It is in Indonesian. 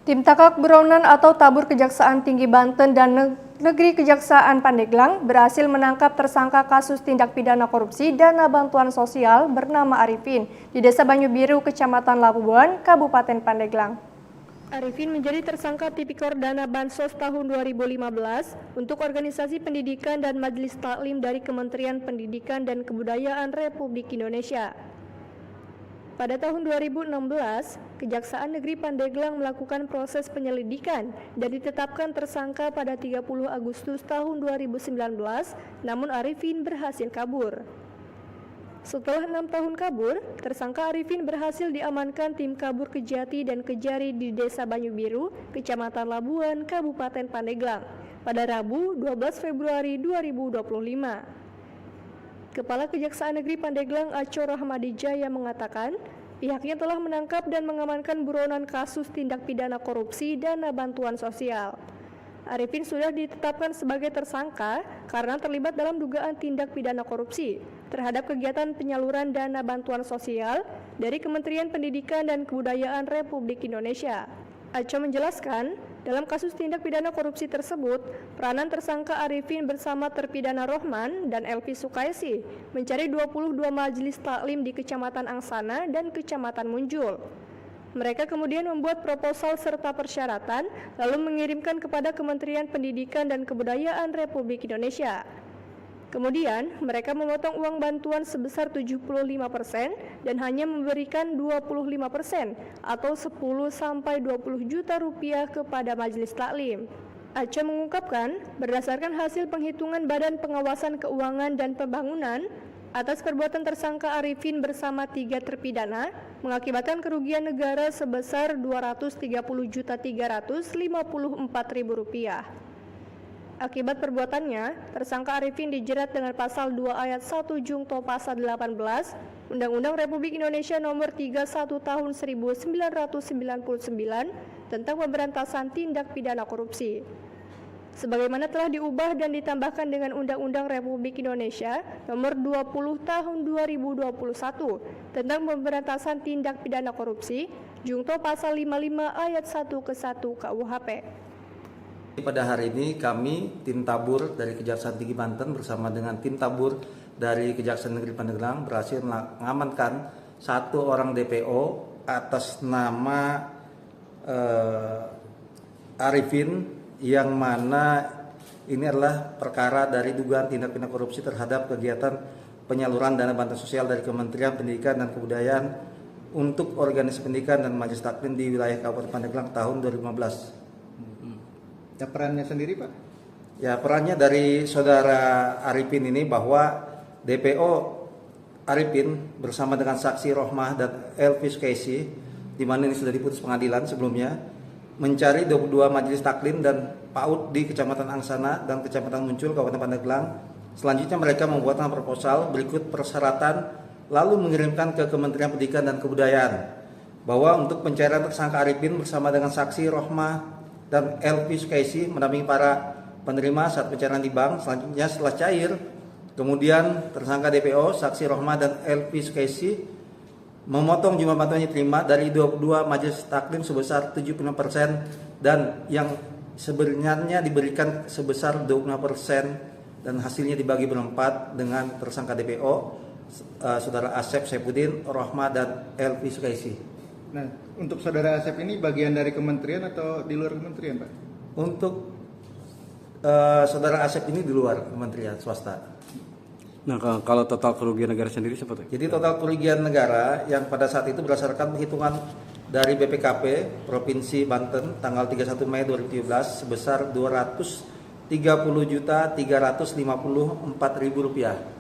Tim Takak Buronan atau Tabur Kejaksaan Tinggi Banten dan Negeri Kejaksaan Pandeglang berhasil menangkap tersangka kasus tindak pidana korupsi dana bantuan sosial bernama Arifin di Desa Banyubiru, Kecamatan Labuan, Kabupaten Pandeglang. Arifin menjadi tersangka tipikor dana bansos tahun 2015 untuk organisasi pendidikan dan majelis taklim dari Kementerian Pendidikan dan Kebudayaan Republik Indonesia. Pada tahun 2016, Kejaksaan Negeri Pandeglang melakukan proses penyelidikan dan ditetapkan tersangka pada 30 Agustus tahun 2019, namun Arifin berhasil kabur. Setelah 6 tahun kabur, tersangka Arifin berhasil diamankan tim kabur Kejati dan Kejari di Desa Banyubiru, Kecamatan Labuan, Kabupaten Pandeglang, pada Rabu 12 Februari 2025. Kepala Kejaksaan Negeri Pandeglang Aco Rahmadijaya mengatakan, pihaknya telah menangkap dan mengamankan buronan kasus tindak pidana korupsi dana bantuan sosial. Arifin sudah ditetapkan sebagai tersangka karena terlibat dalam dugaan tindak pidana korupsi terhadap kegiatan penyaluran dana bantuan sosial dari Kementerian Pendidikan dan Kebudayaan Republik Indonesia. Aco menjelaskan, dalam kasus tindak pidana korupsi tersebut, peranan tersangka Arifin bersama terpidana Rohman dan Elvi Sukaisi mencari 22 majelis taklim di Kecamatan Angsana dan Kecamatan Munjul. Mereka kemudian membuat proposal serta persyaratan, lalu mengirimkan kepada Kementerian Pendidikan dan Kebudayaan Republik Indonesia. Kemudian, mereka memotong uang bantuan sebesar 75% dan hanya memberikan 25% atau 10-20 juta rupiah kepada majelis taklim. Aco mengungkapkan, berdasarkan hasil penghitungan Badan Pengawasan Keuangan dan Pembangunan, atas perbuatan tersangka Arifin bersama 3 terpidana, mengakibatkan kerugian negara sebesar Rp230.354.000. Akibat perbuatannya, tersangka Arifin dijerat dengan pasal 2 ayat 1 Jungto pasal 18 Undang-Undang Republik Indonesia Nomor 31 Tahun 1999 tentang pemberantasan tindak pidana korupsi. Sebagaimana telah diubah dan ditambahkan dengan Undang-Undang Republik Indonesia Nomor 20 Tahun 2021 tentang pemberantasan tindak pidana korupsi, Jungto pasal 55 ayat 1 ke 1 KUHP. Pada hari ini kami tim tabur dari Kejaksaan Tinggi Banten bersama dengan tim tabur dari Kejaksaan Negeri Pandeglang berhasil mengamankan 1 orang DPO atas nama Arifin, yang mana ini adalah perkara dari dugaan tindak pidana korupsi terhadap kegiatan penyaluran dana bantuan sosial dari Kementerian Pendidikan dan Kebudayaan untuk organisasi pendidikan dan majelis taklim di wilayah Kabupaten Pandeglang tahun 2015. Ya, perannya sendiri, Pak? Ya, perannya dari saudara Arifin ini bahwa DPO Arifin bersama dengan saksi Rohmah dan Elvis Casey, di mana ini sudah diputus pengadilan sebelumnya, mencari 22 majelis taklim dan PAUD di Kecamatan Angsana dan Kecamatan Muncul, Kabupaten Pandeglang. Selanjutnya mereka membuatkan proposal berikut persyaratan, lalu mengirimkan ke Kementerian Pendidikan dan Kebudayaan bahwa untuk pencairan tersangka Arifin bersama dengan saksi Rohmah dan Elvis Casey mendampingi para penerima saat pencairan di bank. Selanjutnya setelah cair, kemudian tersangka DPO, saksi Rohmah dan Elvis Casey memotong jumlah bantuan yang diterima dari 22 majelis taklim sebesar 75% dan yang sebenarnya diberikan sebesar 25% dan hasilnya dibagi berempat dengan tersangka DPO, saudara Asep Saipudin, Rohmah dan Elvis Casey. Nah, untuk saudara Asep ini bagian dari kementerian atau di luar kementerian, Pak? Untuk saudara Asep ini di luar kementerian swasta. Nah, kalau total kerugian negara sendiri seperti? Jadi total kerugian negara yang pada saat itu berdasarkan perhitungan dari BPKP Provinsi Banten tanggal 31 Mei 2017 sebesar Rp230.354.000.